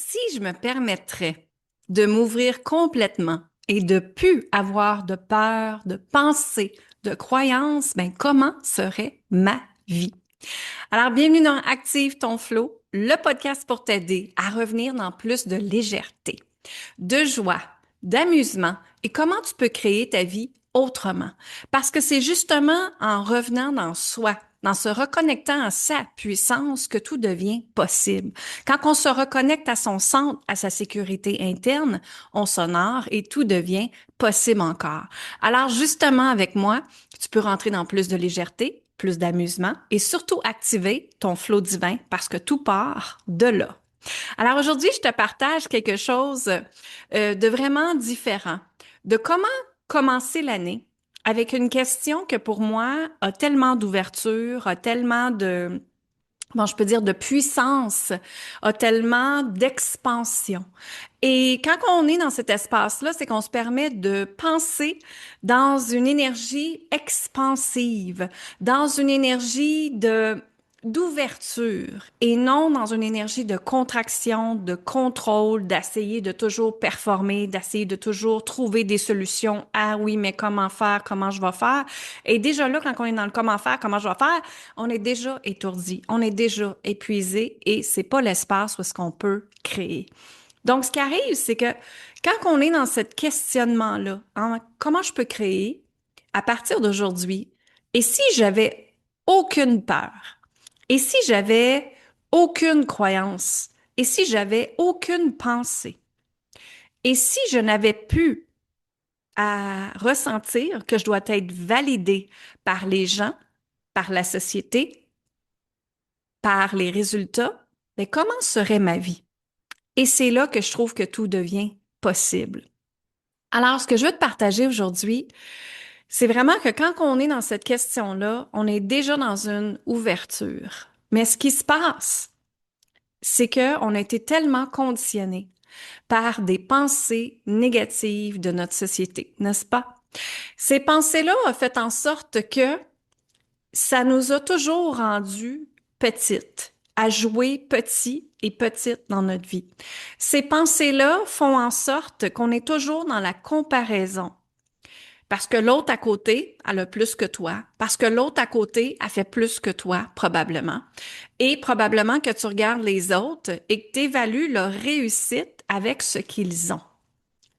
si je me permettrais de m'ouvrir complètement et de plus avoir de peur, de pensée, de croyances, ben comment serait ma vie? Alors, bienvenue dans Active ton flow, le podcast pour t'aider à revenir dans plus de légèreté, de joie, d'amusement et comment tu peux créer ta vie autrement. Parce que c'est justement en revenant dans soi, en se reconnectant à sa puissance que tout devient possible. Quand on se reconnecte à son centre, à sa sécurité interne, on s'honore et tout devient possible encore. Alors justement avec moi, tu peux rentrer dans plus de légèreté, plus d'amusement et surtout activer ton flot divin parce que tout part de là. Alors aujourd'hui, je te partage quelque chose de vraiment différent, de comment commencer l'année avec une question que pour moi a tellement d'ouverture, a tellement de, bon, je peux dire de puissance, a tellement d'expansion. Et quand on est dans cet espace-là, c'est qu'on se permet de penser dans une énergie expansive, dans une énergie de d'ouverture et non dans une énergie de contraction, de contrôle, d'essayer de toujours performer, d'essayer de toujours trouver des solutions. Ah oui, mais comment faire, comment je vais faire? Et déjà là, quand on est dans le comment faire, comment je vais faire, on est déjà étourdi, on est déjà épuisé et c'est pas l'espace où est-ce qu'on peut créer. Donc, ce qui arrive, c'est que quand on est dans ce questionnement-là, hein, comment je peux créer à partir d'aujourd'hui, et si j'avais aucune peur, et si j'avais aucune croyance, et si j'avais aucune pensée, et si je n'avais plus à ressentir que je dois être validée par les gens, par la société, par les résultats, mais comment serait ma vie? Et c'est là que je trouve que tout devient possible. Alors, ce que je veux te partager aujourd'hui, c'est vraiment que quand on est dans cette question-là, on est déjà dans une ouverture. Mais ce qui se passe, c'est qu'on a été tellement conditionnés par des pensées négatives de notre société, n'est-ce pas? Ces pensées-là ont fait en sorte que ça nous a toujours rendues petites, à jouer petit et petite dans notre vie. Ces pensées-là font en sorte qu'on est toujours dans la comparaison. Parce que l'autre à côté, elle a plus que toi. Parce que l'autre à côté, a fait plus que toi, probablement. Et probablement que tu regardes les autres et que tu évalues leur réussite avec ce qu'ils ont.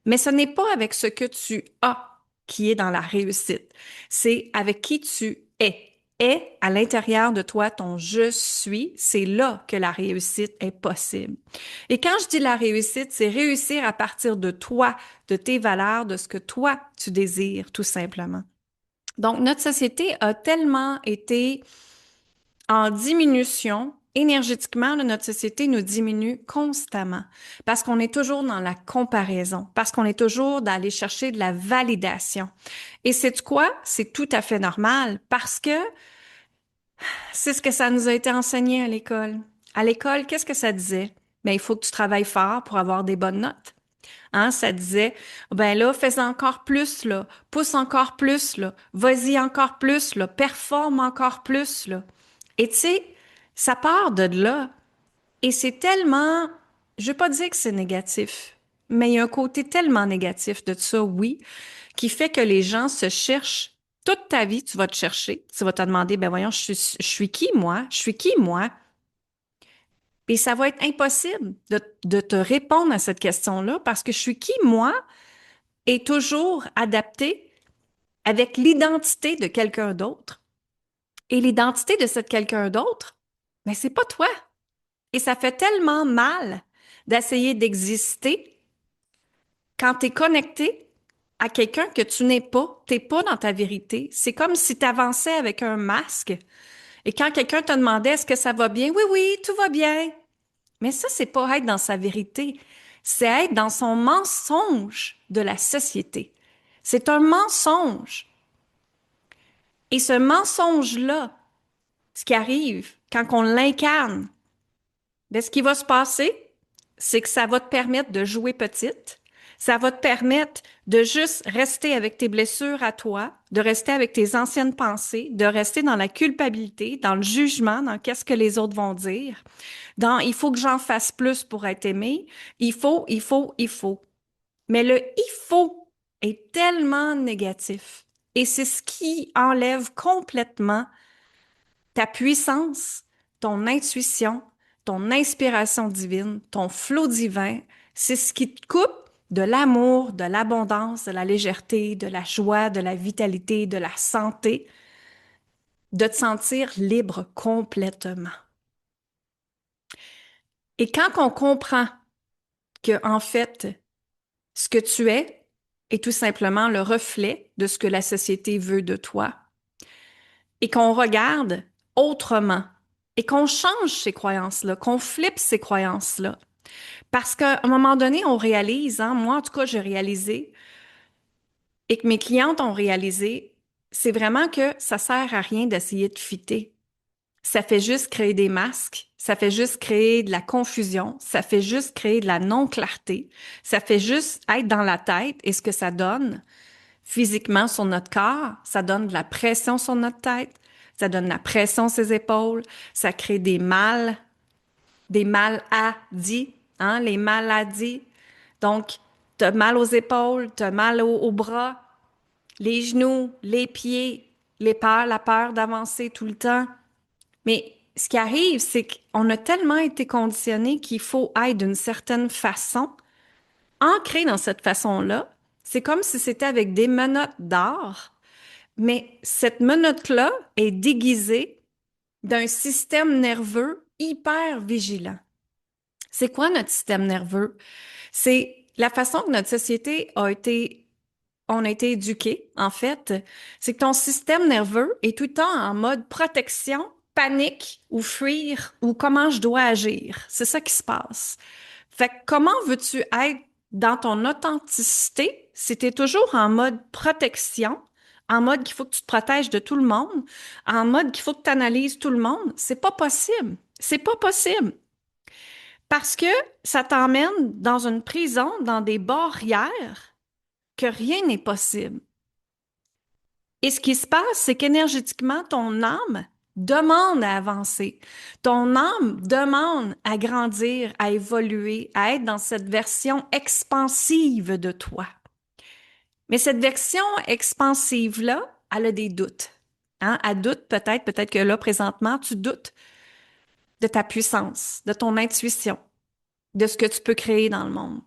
Mais ce n'est pas avec ce que tu as qui est dans la réussite. C'est avec qui tu es. Et à l'intérieur de toi, ton je suis, c'est là que la réussite est possible. Et quand je dis la réussite, c'est réussir à partir de toi, de tes valeurs, de ce que toi, tu désires, tout simplement. Donc, notre société a tellement été en diminution. Énergétiquement, là, notre société nous diminue constamment parce qu'on est toujours dans la comparaison, parce qu'on est toujours d'aller chercher de la validation. Et c'est quoi? C'est tout à fait normal parce que c'est ce que ça nous a été enseigné à l'école. À l'école, qu'est-ce que ça disait? Ben, il faut que tu travailles fort pour avoir des bonnes notes. Hein, ça disait, ben là, fais encore plus, là, pousse encore plus, là, vas-y encore plus, là, performe encore plus, là. Et tu sais, ça part de là. Et c'est tellement, je vais pas dire que c'est négatif, mais il y a un côté tellement négatif de ça, oui, qui fait que les gens se cherchent. Toute ta vie, tu vas te chercher. Tu vas te demander, ben voyons, je suis qui, moi? Je suis qui, moi? Et ça va être impossible de te répondre à cette question-là parce que je suis qui, moi, est toujours adapté avec l'identité de quelqu'un d'autre. Et l'identité de cette quelqu'un d'autre, mais c'est pas toi. Et ça fait tellement mal d'essayer d'exister quand tu es connecté à quelqu'un que tu n'es pas. Tu n'es pas dans ta vérité. C'est comme si tu avançais avec un masque. Et quand quelqu'un te demandait est-ce que ça va bien? Oui, oui, tout va bien. Mais ça, c'est pas être dans sa vérité. C'est être dans son mensonge de la société. C'est un mensonge. Et ce mensonge-là, ce qui arrive quand on l'incarne, ben, ce qui va se passer, c'est que ça va te permettre de jouer petite, Ça va te permettre de juste rester avec tes blessures à toi, de rester avec tes anciennes pensées, de rester dans la culpabilité, dans le jugement, dans qu'est-ce que les autres vont dire, dans il faut que j'en fasse plus pour être aimé, il faut. Mais le il faut est tellement négatif et c'est ce qui enlève complètement ta puissance, ton intuition, ton inspiration divine, ton flot divin. C'est ce qui te coupe de l'amour, de l'abondance, de la légèreté, de la joie, de la vitalité, de la santé, de te sentir libre complètement. Et quand on comprend que, en fait, ce que tu es est tout simplement le reflet de ce que la société veut de toi, et qu'on regarde autrement, et qu'on change ces croyances-là, qu'on flippe ces croyances-là. Parce qu'à un moment donné, on réalise, hein, moi en tout cas, j'ai réalisé, et que mes clientes ont réalisé, c'est vraiment que ça sert à rien d'essayer de fitter. Ça fait juste créer des masques, ça fait juste créer de la confusion, ça fait juste créer de la non-clarté, ça fait juste être dans la tête et ce que ça donne physiquement sur notre corps, ça donne de la pression sur notre tête, ça donne de la pression sur ses épaules, ça crée des maladies, hein, les maladies. Donc, t'as mal aux épaules, t'as mal aux bras, les genoux, les pieds, les peurs, la peur d'avancer tout le temps. Mais ce qui arrive, c'est qu'on a tellement été conditionné qu'il faut être d'une certaine façon, ancré dans cette façon-là. C'est comme si c'était avec des menottes d'or, mais cette menotte-là est déguisée d'un système nerveux hyper vigilant. C'est quoi notre système nerveux? C'est la façon que notre société on a été éduqué, en fait, c'est que ton système nerveux est tout le temps en mode protection, panique ou fuir ou comment je dois agir. C'est ça qui se passe. Fait que comment veux-tu être dans ton authenticité si tu es toujours en mode protection, en mode qu'il faut que tu te protèges de tout le monde, en mode qu'il faut que tu analyses tout le monde? C'est pas possible. C'est pas possible. Parce que ça t'emmène dans une prison, dans des barrières que rien n'est possible. Et ce qui se passe, c'est qu'énergétiquement, ton âme demande à avancer. Ton âme demande à grandir, à évoluer, à être dans cette version expansive de toi. Mais cette version expansive-là, elle a des doutes. Hein? Elle doute peut-être que là, présentement, tu doutes de ta puissance, de ton intuition, de ce que tu peux créer dans le monde.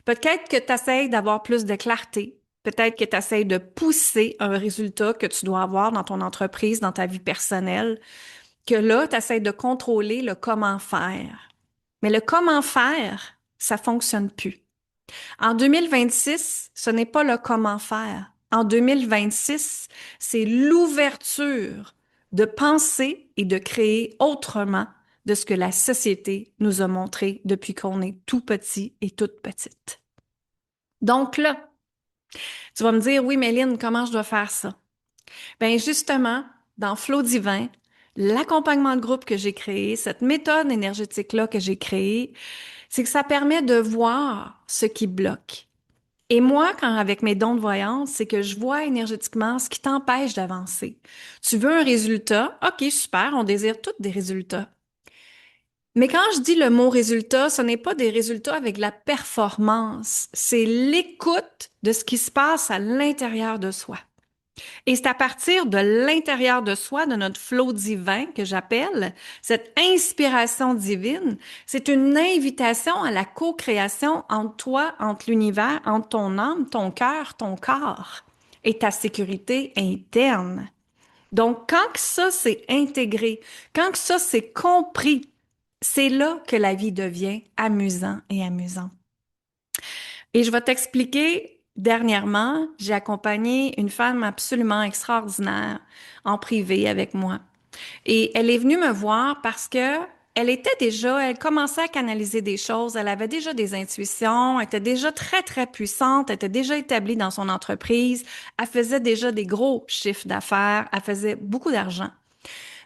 Peut-être que tu essaies d'avoir plus de clarté. Peut-être que tu essaies de pousser un résultat que tu dois avoir dans ton entreprise, dans ta vie personnelle, que là, tu essaies de contrôler le comment faire. Mais le comment faire, ça fonctionne plus. En 2026, ce n'est pas le comment faire. En 2026, c'est l'ouverture de penser et de créer autrement de ce que la société nous a montré depuis qu'on est tout petit et toute petite. Donc là, tu vas me dire, oui, Méline, comment je dois faire ça? Bien, justement, dans Flow Divin, l'accompagnement de groupe que j'ai créé, cette méthode énergétique-là que j'ai créée, c'est que ça permet de voir ce qui bloque. Et moi, quand avec mes dons de voyance, c'est que je vois énergétiquement ce qui t'empêche d'avancer. Tu veux un résultat? OK, super, on désire tous des résultats. Mais quand je dis le mot résultat, ce n'est pas des résultats avec la performance, c'est l'écoute de ce qui se passe à l'intérieur de soi. Et c'est à partir de l'intérieur de soi, de notre flot divin que j'appelle, cette inspiration divine, c'est une invitation à la co-création entre toi, entre l'univers, entre ton âme, ton cœur, ton corps et ta sécurité interne. Donc, quand que ça c'est intégré, quand que ça c'est compris, c'est là que la vie devient amusant et amusant. Et je vais t'expliquer, dernièrement, j'ai accompagné une femme absolument extraordinaire en privé avec moi. Et elle est venue me voir parce que elle commençait à canaliser des choses, elle avait déjà des intuitions, elle était déjà très, très puissante, elle était déjà établie dans son entreprise, elle faisait déjà des gros chiffres d'affaires, elle faisait beaucoup d'argent.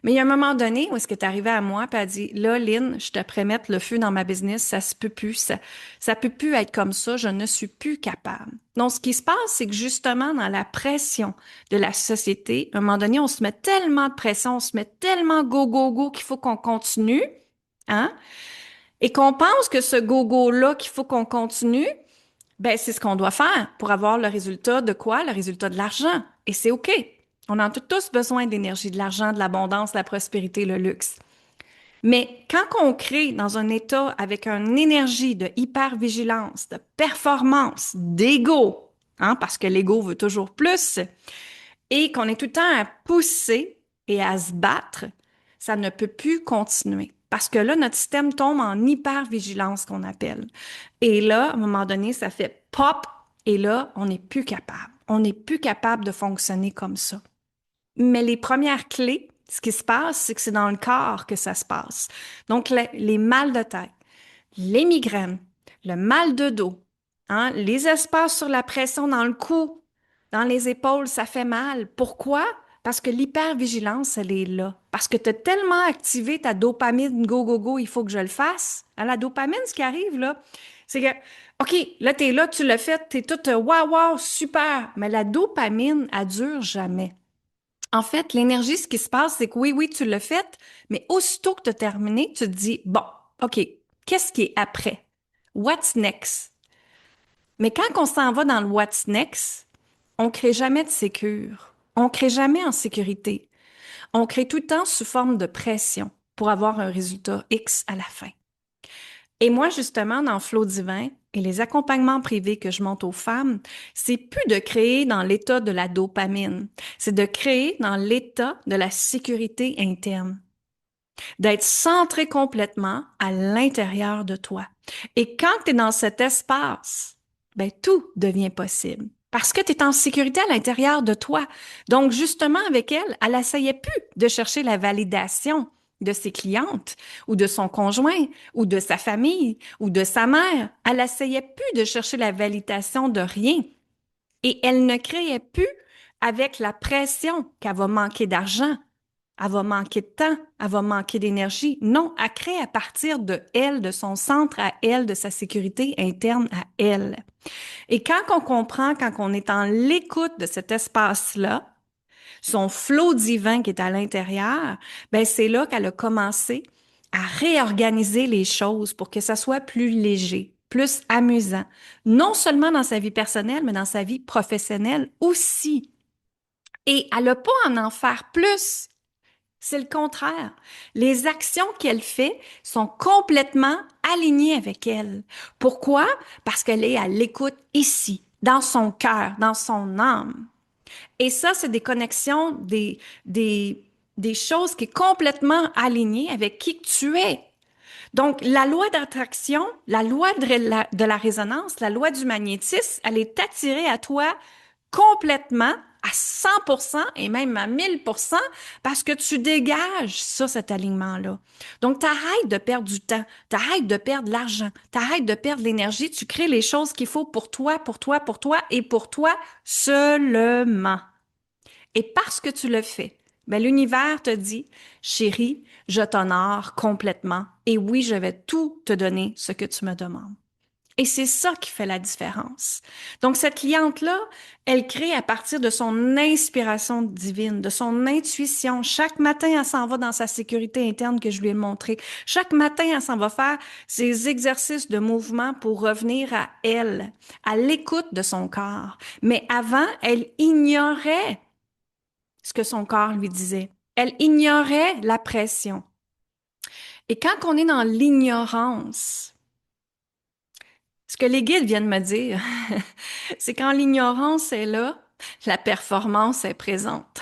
Mais il y a un moment donné où est-ce que tu arrivée à moi, puis elle dit, là, Lynn, je te promets mettre le feu dans ma business, ça se peut plus, ça peut plus être comme ça, je ne suis plus capable. Donc, ce qui se passe, c'est que justement, dans la pression de la société, à un moment donné, on se met tellement de pression, on se met tellement go, go, go qu'il faut qu'on continue, hein? Et qu'on pense que ce go-go-là qu'il faut qu'on continue, ben, c'est ce qu'on doit faire pour avoir le résultat de quoi? Le résultat de l'argent. Et c'est OK. On a tous besoin de l'énergie, de l'argent, de l'abondance, de la prospérité, le luxe. Mais quand on crée dans un état avec une énergie de hypervigilance, de performance, d'ego, hein, parce que l'ego veut toujours plus, et qu'on est tout le temps à pousser et à se battre, ça ne peut plus continuer. Parce que là, notre système tombe en hypervigilance qu'on appelle. Et là, à un moment donné, ça fait pop, et là, on n'est plus capable. On n'est plus capable de fonctionner comme ça. Mais les premières clés, ce qui se passe, c'est que c'est dans le corps que ça se passe. Donc, les mal de tête, les migraines, le mal de dos, hein, les espaces sur la pression dans le cou, dans les épaules, ça fait mal. Pourquoi? Parce que l'hypervigilance, elle est là. Parce que tu as tellement activé ta dopamine, go, go, go, il faut que je le fasse. À la dopamine, ce qui arrive, là, c'est que, OK, là, tu es là, tu l'as fait, tu es toute, waouh, waouh, super. Mais la dopamine, elle dure jamais. En fait, l'énergie, ce qui se passe, c'est que oui, oui, tu l'as fait, mais aussitôt que tu as terminé, tu te dis, bon, OK, qu'est-ce qui est après? What's next? Mais quand on s'en va dans le what's next, on crée jamais de sécure. On crée jamais en sécurité. On crée tout le temps sous forme de pression pour avoir un résultat X à la fin. Et moi, justement, dans Flow Divin et les accompagnements privés que je monte aux femmes, c'est plus de créer dans l'état de la dopamine, c'est de créer dans l'état de la sécurité interne, d'être centré complètement à l'intérieur de toi. Et quand tu es dans cet espace, ben, tout devient possible. Parce que tu es en sécurité à l'intérieur de toi. Donc, justement, avec elle, elle essayait plus de chercher la validation de ses clientes ou de son conjoint ou de sa famille ou de sa mère. Elle essayait plus de chercher la validation de rien. Et elle ne créait plus avec la pression qu'elle va manquer d'argent, elle va manquer de temps, elle va manquer d'énergie. Non, elle crée à partir de elle, de son centre à elle, de sa sécurité interne à elle. Et quand on comprend, quand on est en l'écoute de cet espace-là, son flot divin qui est à l'intérieur, ben c'est là qu'elle a commencé à réorganiser les choses pour que ça soit plus léger, plus amusant, non seulement dans sa vie personnelle, mais dans sa vie professionnelle aussi. Et elle n'a pas à en faire plus. C'est le contraire. Les actions qu'elle fait sont complètement alignées avec elle. Pourquoi? Parce qu'elle est à l'écoute ici, dans son cœur, dans son âme. Et ça, c'est des connexions, des choses qui sont complètement alignées avec qui que tu es. Donc, la loi d'attraction, la loi de la résonance, la loi du magnétisme, elle est attirée à toi complètement à 100% et même à 1000% parce que tu dégages ça, cet alignement-là. Donc, t'arrêtes de perdre du temps, t'arrêtes de perdre de l'argent, t'arrêtes de perdre l'énergie, tu crées les choses qu'il faut pour toi, pour toi, pour toi et pour toi seulement. Et parce que tu le fais, ben, l'univers te dit, chérie, je t'honore complètement et oui, je vais tout te donner ce que tu me demandes. Et c'est ça qui fait la différence. Donc, cette cliente-là, elle crée à partir de son inspiration divine, de son intuition. Chaque matin, elle s'en va dans sa sécurité interne que je lui ai montré. Chaque matin, elle s'en va faire ses exercices de mouvement pour revenir à l'écoute de son corps. Mais avant, elle ignorait ce que son corps lui disait. Elle ignorait la pression. Et quand on est dans l'ignorance, ce que les guides viennent me dire, c'est quand l'ignorance est là, la performance est présente.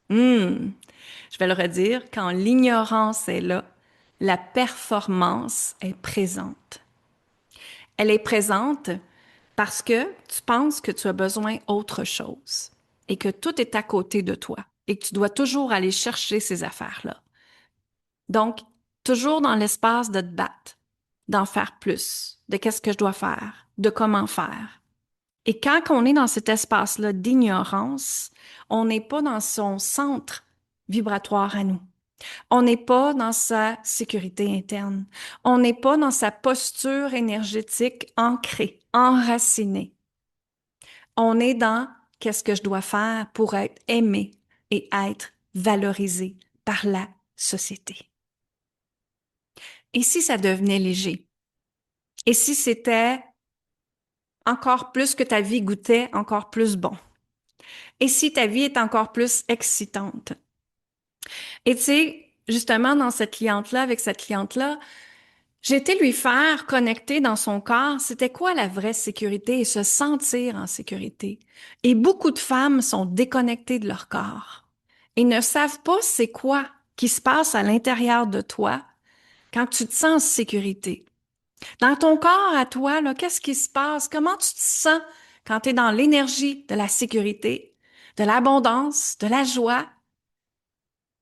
Je vais le redire, quand l'ignorance est là, la performance est présente. Elle est présente parce que tu penses que tu as besoin autre chose et que tout est à côté de toi et que tu dois toujours aller chercher ces affaires-là. Donc, toujours dans l'espace de te battre, d'en faire plus, de qu'est-ce que je dois faire, de comment faire. Et quand on est dans cet espace-là d'ignorance, on n'est pas dans son centre vibratoire à nous. On n'est pas dans sa sécurité interne. On n'est pas dans sa posture énergétique ancrée, enracinée. On est dans qu'est-ce que je dois faire pour être aimé et être valorisé par la société. Et si ça devenait léger? Et si c'était encore plus que ta vie goûtait encore plus bon? Et si ta vie est encore plus excitante? Et tu sais, justement, dans cette cliente-là, avec cette cliente-là, j'ai été lui faire connecter dans son corps, c'était quoi la vraie sécurité et se sentir en sécurité. Et beaucoup de femmes sont déconnectées de leur corps et ne savent pas c'est quoi qui se passe à l'intérieur de toi quand tu te sens en sécurité. Dans ton corps à toi, là, qu'est-ce qui se passe? Comment tu te sens quand tu es dans l'énergie de la sécurité, de l'abondance, de la joie,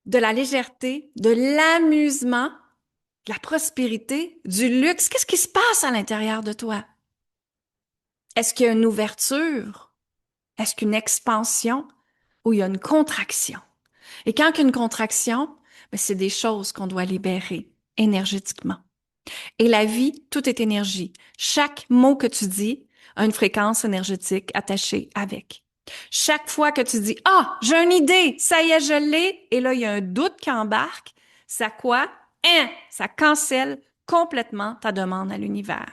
de la légèreté, de l'amusement, de la prospérité, du luxe? Qu'est-ce qui se passe à l'intérieur de toi? Est-ce qu'il y a une ouverture? Est-ce qu'une expansion ou il y a une contraction? Et quand il y a une contraction, ben, c'est des choses qu'on doit libérer énergétiquement. Et la vie, tout est énergie. Chaque mot que tu dis a une fréquence énergétique attachée avec. Chaque fois que tu dis, ah, j'ai une idée, ça y est, je l'ai, et là, il y a un doute qui embarque, ça quoi? Ça cancelle complètement ta demande à l'univers.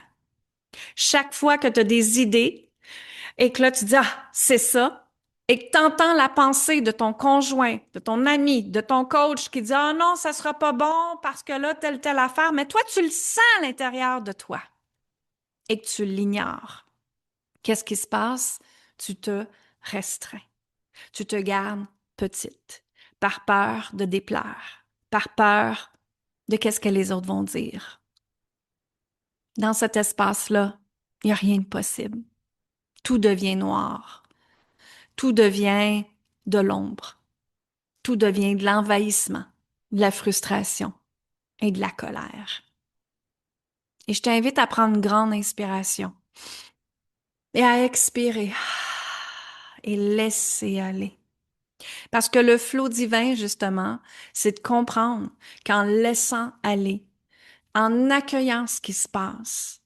Chaque fois que tu as des idées et que là, tu dis, ah, c'est ça, et que tu entends la pensée de ton conjoint, de ton ami, de ton coach qui dit, ah non, ça sera pas bon parce que là, telle affaire, mais toi, tu le sens à l'intérieur de toi et que tu l'ignores. Qu'est-ce qui se passe? Tu te restreins. Tu te gardes petite par peur de déplaire, par peur de qu'est-ce que les autres vont dire. Dans cet espace-là, il n'y a rien de possible. Tout devient noir. Tout devient de l'ombre. Tout devient de l'envahissement, de la frustration et de la colère. Et je t'invite à prendre une grande inspiration et à expirer et laisser aller. Parce que le flot divin, justement, c'est de comprendre qu'en laissant aller, en accueillant ce qui se passe,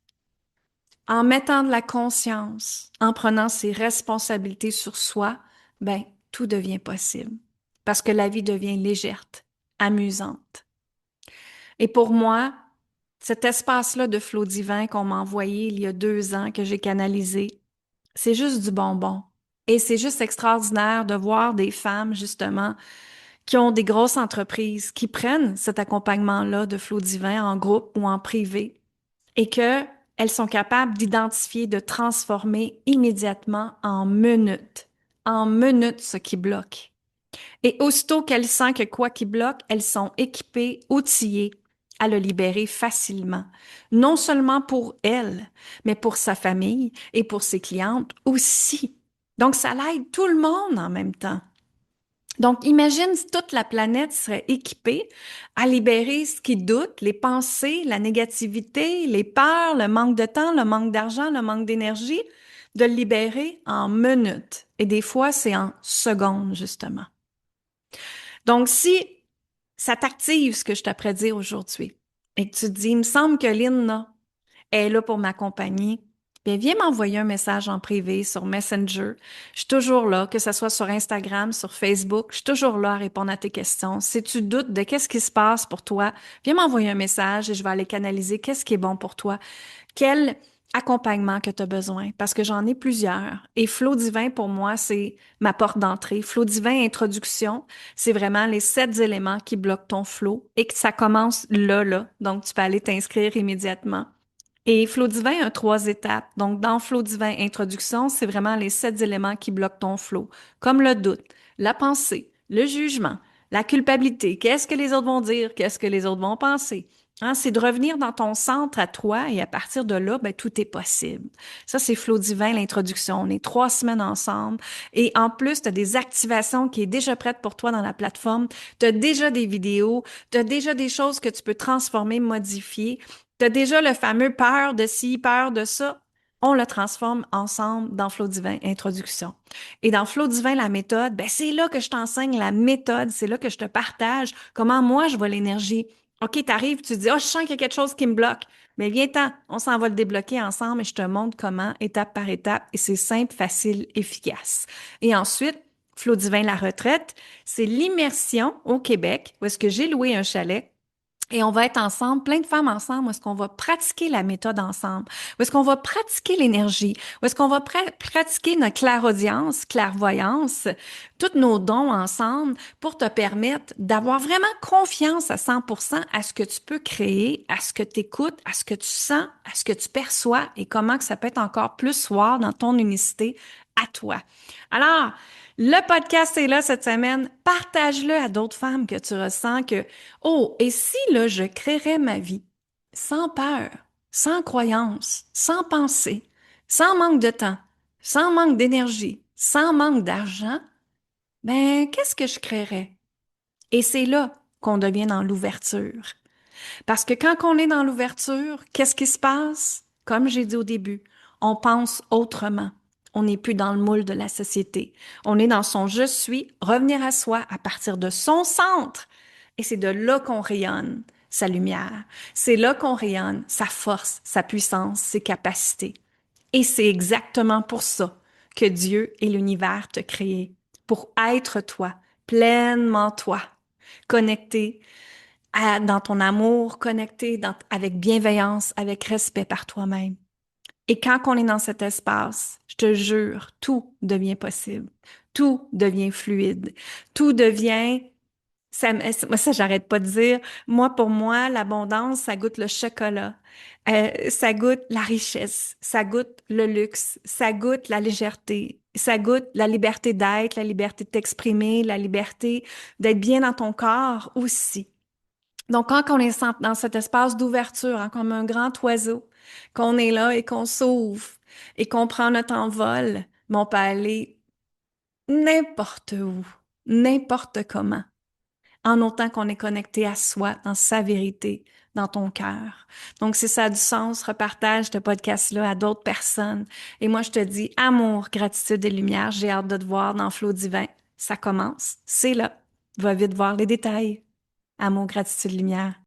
en mettant de la conscience, en prenant ses responsabilités sur soi, ben, tout devient possible. Parce que la vie devient légère, amusante. Et pour moi, cet espace-là de flot divin qu'on m'a envoyé il y a 2 ans, que j'ai canalisé, c'est juste du bonbon. Et c'est juste extraordinaire de voir des femmes, justement, qui ont des grosses entreprises, qui prennent cet accompagnement-là de flot divin en groupe ou en privé et que elles sont capables d'identifier, de transformer immédiatement en minutes ce qui bloque. Et aussitôt qu'elles sentent que quoi qui bloque, elles sont équipées, outillées à le libérer facilement. Non seulement pour elles, mais pour sa famille et pour ses clientes aussi. Donc, ça l'aide tout le monde en même temps. Donc, imagine si toute la planète serait équipée à libérer ce qui doute, les pensées, la négativité, les peurs, le manque de temps, le manque d'argent, le manque d'énergie, de le libérer en minutes. Et des fois, c'est en secondes, justement. Donc, si ça t'active ce que je t'apprends dire aujourd'hui et que tu te dis, il me semble que Lynn, là, est là pour m'accompagner, bien, viens m'envoyer un message en privé sur Messenger. Je suis toujours là, que ce soit sur Instagram, sur Facebook. Je suis toujours là à répondre à tes questions. Si tu doutes de qu'est-ce qui se passe pour toi, viens m'envoyer un message et je vais aller canaliser qu'est-ce qui est bon pour toi. Quel accompagnement que tu as besoin, parce que j'en ai plusieurs. Et Flow Divin, pour moi, c'est ma porte d'entrée. Flow Divin Introduction, c'est vraiment les 7 éléments qui bloquent ton flow et que ça commence là. Donc, tu peux aller t'inscrire immédiatement. Et Flow Divin a 3 étapes. Donc, dans Flow Divin Introduction, c'est vraiment les 7 éléments qui bloquent ton flow, comme le doute, la pensée, le jugement, la culpabilité. Qu'est-ce que les autres vont dire? Qu'est-ce que les autres vont penser? Hein, c'est de revenir dans ton centre à toi et à partir de là, ben, tout est possible. Ça, c'est Flow Divin, l'introduction. On est 3 semaines ensemble et en plus, tu as des activations qui est déjà prêtes pour toi dans la plateforme. Tu as déjà des vidéos, tu as déjà des choses que tu peux transformer, modifier. Tu as déjà le fameux peur de ci, peur de ça. on le transforme ensemble dans Flow Divin Introduction. Et dans Flow Divin, la méthode, ben c'est là que je t'enseigne la méthode, c'est là que je te partage comment moi je vois l'énergie. OK, t'arrives, tu dis, oh, je sens qu'il y a quelque chose qui me bloque. Mais viens-t'en, on s'en va le débloquer ensemble et je te montre comment, étape par étape, et c'est simple, facile, efficace. Et ensuite, Flow Divin, la retraite, c'est l'immersion au Québec, où est-ce que j'ai loué un chalet. Et on va être ensemble, plein de femmes ensemble, où est-ce qu'on va pratiquer la méthode ensemble, où est-ce qu'on va pratiquer l'énergie, où est-ce qu'on va pratiquer notre clairaudience, clairvoyance, tous nos dons ensemble pour te permettre d'avoir vraiment confiance à 100% à ce que tu peux créer, à ce que tu écoutes, à ce que tu sens, à ce que tu perçois et comment que ça peut être encore plus fort dans ton unicité à toi. Alors, le podcast est là cette semaine. Partage-le à d'autres femmes que tu ressens que oh, et si là, je créerais ma vie sans peur, sans croyance, sans pensée, sans manque de temps, sans manque d'énergie, sans manque d'argent, ben, qu'est-ce que je créerais? Et c'est là qu'on devient dans l'ouverture. Parce que quand on est dans l'ouverture, qu'est-ce qui se passe? Comme j'ai dit au début, on pense autrement. On n'est plus dans le moule de la société. On est dans son je suis, revenir à soi à partir de son centre. Et c'est de là qu'on rayonne sa lumière. C'est là qu'on rayonne sa force, sa puissance, ses capacités. Et c'est exactement pour ça que Dieu et l'univers te créé, pour être toi, pleinement toi, connecté dans ton amour, connecté avec bienveillance, avec respect par toi-même. Et quand on est dans cet espace, je te jure, tout devient possible. Tout devient fluide. Tout devient moi, ça, j'arrête pas de dire. Moi, pour moi, l'abondance, ça goûte le chocolat. Ça goûte la richesse. Ça goûte le luxe. Ça goûte la légèreté. Ça goûte la liberté d'être, la liberté de t'exprimer, la liberté d'être bien dans ton corps aussi. Donc, quand on est dans cet espace d'ouverture, hein, comme un grand oiseau, qu'on est là et qu'on s'ouvre et qu'on prend notre envol, mais on peut aller n'importe où, n'importe comment, en autant qu'on est connecté à soi, dans sa vérité, dans ton cœur. Donc, si ça a du sens, repartage ce podcast-là à d'autres personnes. Et moi, je te dis amour, gratitude et lumière. J'ai hâte de te voir dans Flot Divin. Ça commence, c'est là. Va vite voir les détails. Amour, gratitude, lumière.